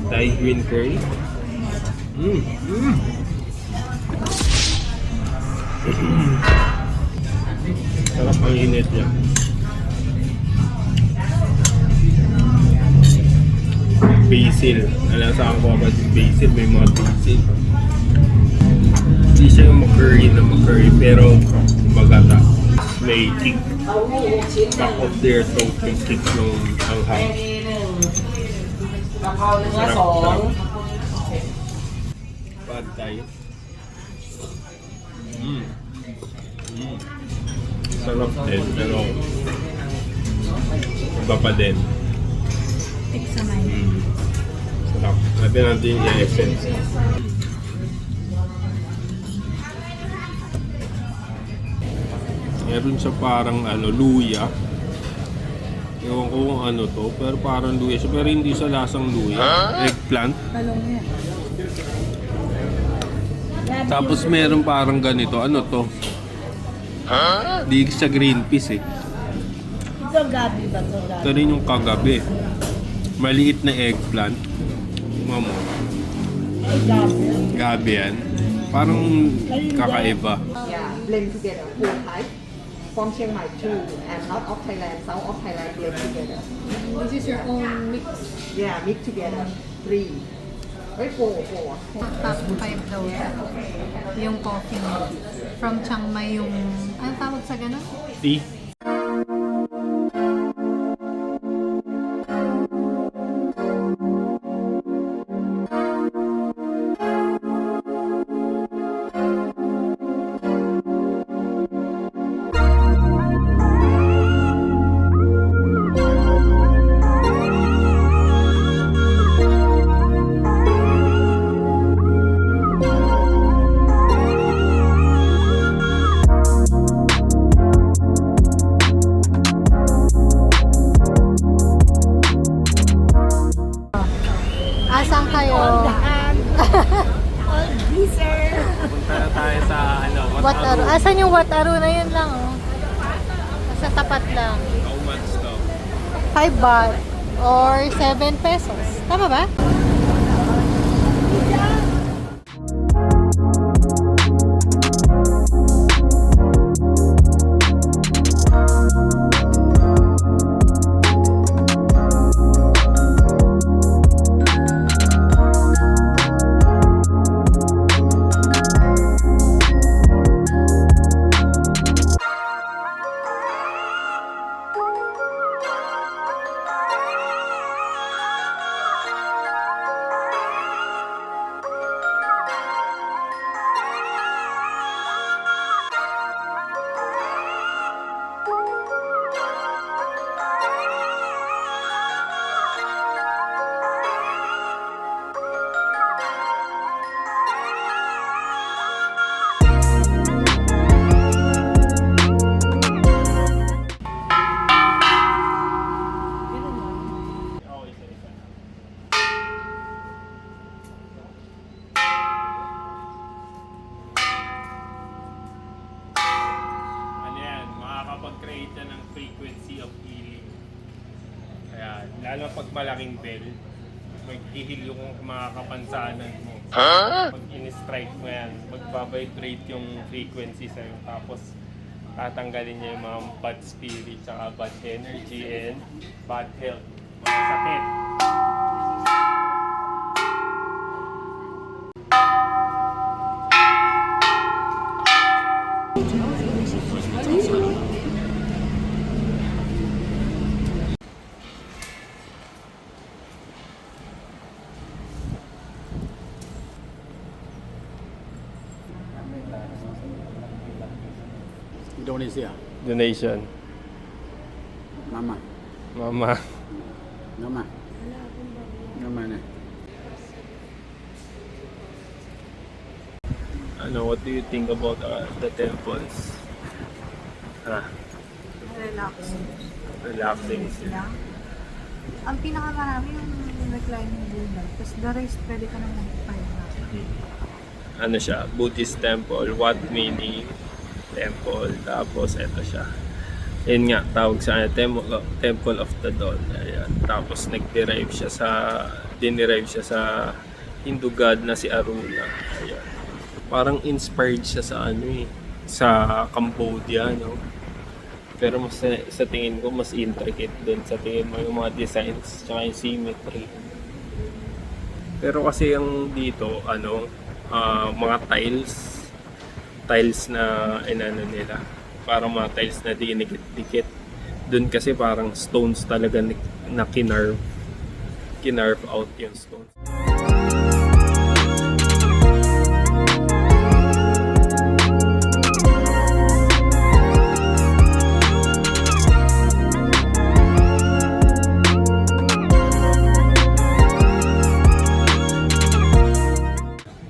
Thai green curry. Sarap ang init niya. Basil. Alam saan ko ba si basil? May mga basil. Hindi siya yung curry na curry pero magata. May kick. Back of their throat yung kick ng anghang. กะเพราเนื้อสอง Pad Thai. Sarap din pero iba pa din. Sarap. Natin natin yung essence. Meron siya parang luya. Ewan ko kung ano to, pero parang luya siya. Pero hindi siya lasang luya. Eggplant. Talong yan. Tapos meron parang ganito. Ano to? Di siya green peas eh. Ito gabi ba ito? Ito rin yung kagabi. Maliit na eggplant. Mamo. Gabi. Gabi yan. Parang kakaiba. Yeah, blend together, four type. From Chiang Mai too, and north of Thailand, south of Thailand blend together. This is your own mix. Yeah, mix together. Three. Wait, four. Top 5 daw yung coffee from Chiang Mai yung ano tawag sa ganun? Tea. Asan kayo? Punta na tayo sa Wataru. Asan yung Wataru na yun lang oh. Sa tapat lang. How much daw? 5 baht or 7 pesos. Tama ba? Makakapag-create na ng frequency of healing. Kaya, lalo pag malaking bell, mag-heal yung mga kapansanan mo. Pag in-strike mo yan, magbabibrate yung frequency sa'yo. Tapos, tatanggalin niya yung mga bad spirit, saka bad energy, and bad health. Mga sakit. Indonesia. Donation. Mama. Mama. Mama. Mama na. Ano, what do you think about the temples? Relax. Relaxing. Lang. Ang pinakamarami yung reclining Buddha. Tapos the rest, pwede ka na magpahinga. Ano siya, Buddhist temple, Wat Mini temple, tapos eto siya. Yun nga, tawag sa Temple of the Dawn. Ayan. Tapos nag-derive siya sa Hindu god na si Aruna. Ayan. Parang inspired siya sa sa Cambodia, no? Pero mas sa tingin ko, mas intricate dun sa tingin mo yung mga designs, tsaka yung symmetry. Pero kasi yung dito, mga tiles na nila, parang mga tiles na dinikit-dikit. Doon kasi parang stones talaga na kinarve out yung stones.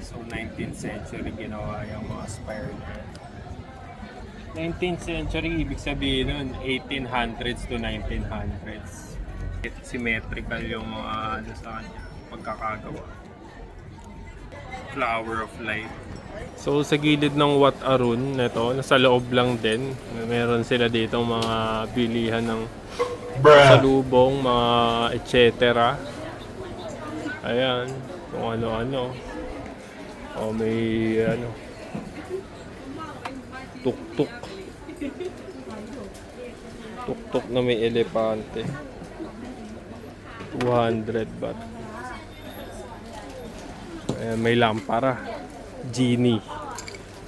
So 19th century ginawa yung mga spire na yan. 19th century, ibig sabihin nun, 1800s to 1900s. Symmetrical yung mga sa kanya, pagkakagawa. Flower of Life. So sa gilid ng Wat Arun, nito, nasa loob lang din. Meron sila dito mga bilihan ng salubong, mga etc. Ayan, kung ano-ano. O may tuk-tuk. Tuk-tuk na may elepante. 200 baht. Ayan, may lampara. Genie.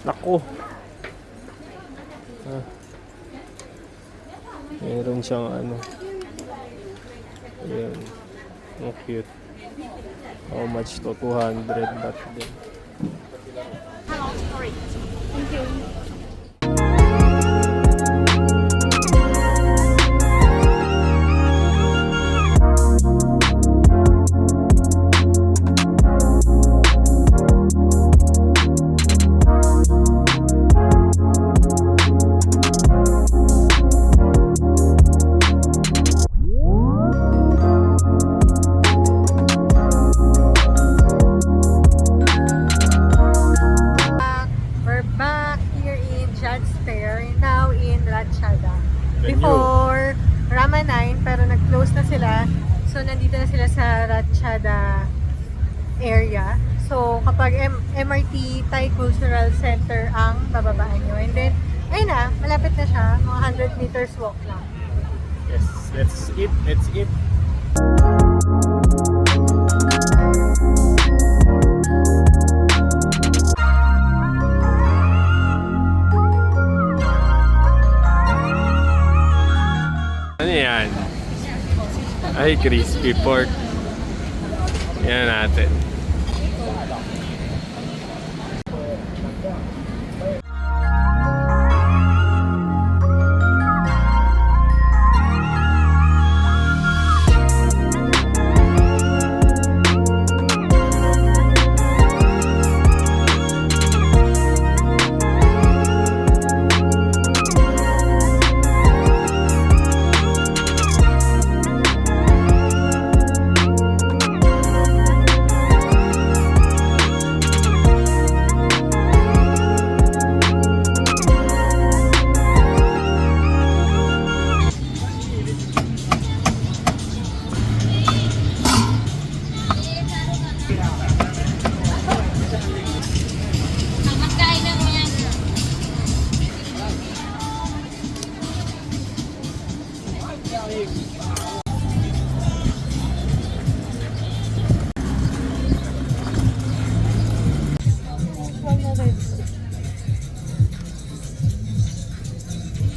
Nako. Meron siyang Ayan. Oh, cute. How much to? 200 baht din. We're back here in Jad's Fair, now in Ratchada. Venue. Before Rama 9, pero nag-close na sila. So, nandito na sila sa Ratchada area. So, kapag MRT Thai Cultural Center ang bababaan nyo. And then, ayun na, malapit na siya. Mga 100 meters walk lang. Yes, let's eat. Let's eat. Ano yan? Ay, crispy pork. Yan natin.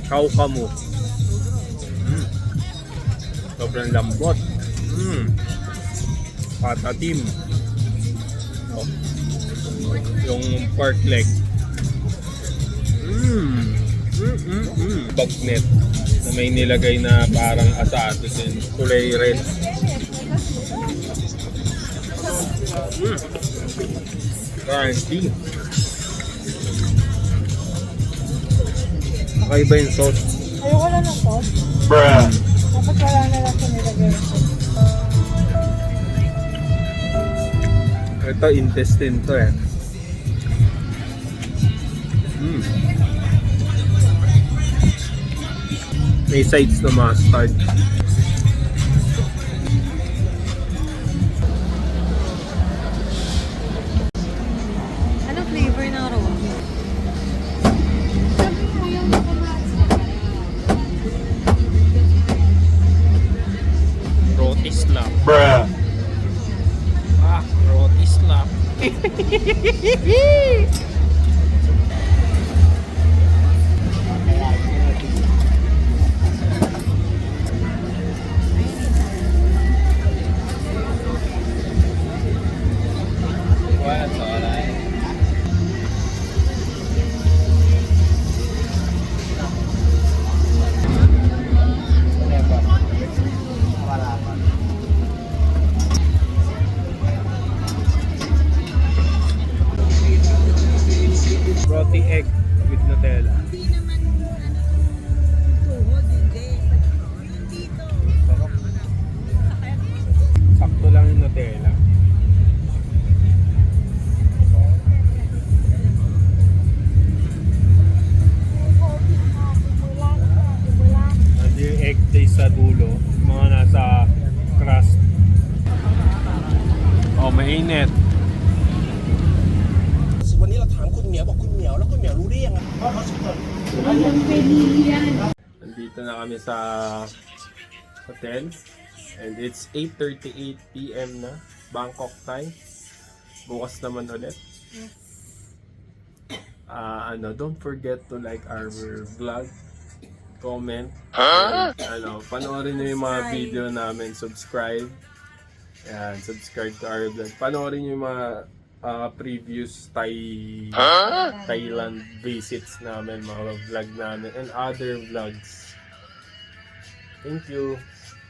Kaukamu. Sobrang lambot. Patatim. Oh. Yung pork leg. Bagnet na may nilagay na parang asado din. Kulay red. Crunchy. Kakaiba yung sauce. Ayoko lang ng sauce. Bruh. Dapat wala na lang sa nilagay. Ito, intestine to eh. May sides na mustard. Anong flavor ng roti? Roti slap. Bruh. Ah, roti slap. Roti egg with Nutella. Sarap. Sakto lang yung Nutella. Nandiyo yung egg taste sa dulo. Mga nasa crust. Oh, mainit. วันนี้เราถามคุณเหมียวบอกคุณเหมียวแล้วคุณเหมียวรู้ได้ยังไงว่าเขาสุด Nandito na kami sa hotel and it's 8:38 PM na, Bangkok time. Bukas naman ulit. Don't forget to like our vlog, comment, and, panoorin niyo yung mga video namin, subscribe. Yan, subscribe to our vlog. Panoorin niyo yung mga previous Thailand visits namin, mga vlog namin, and other vlogs. Thank you.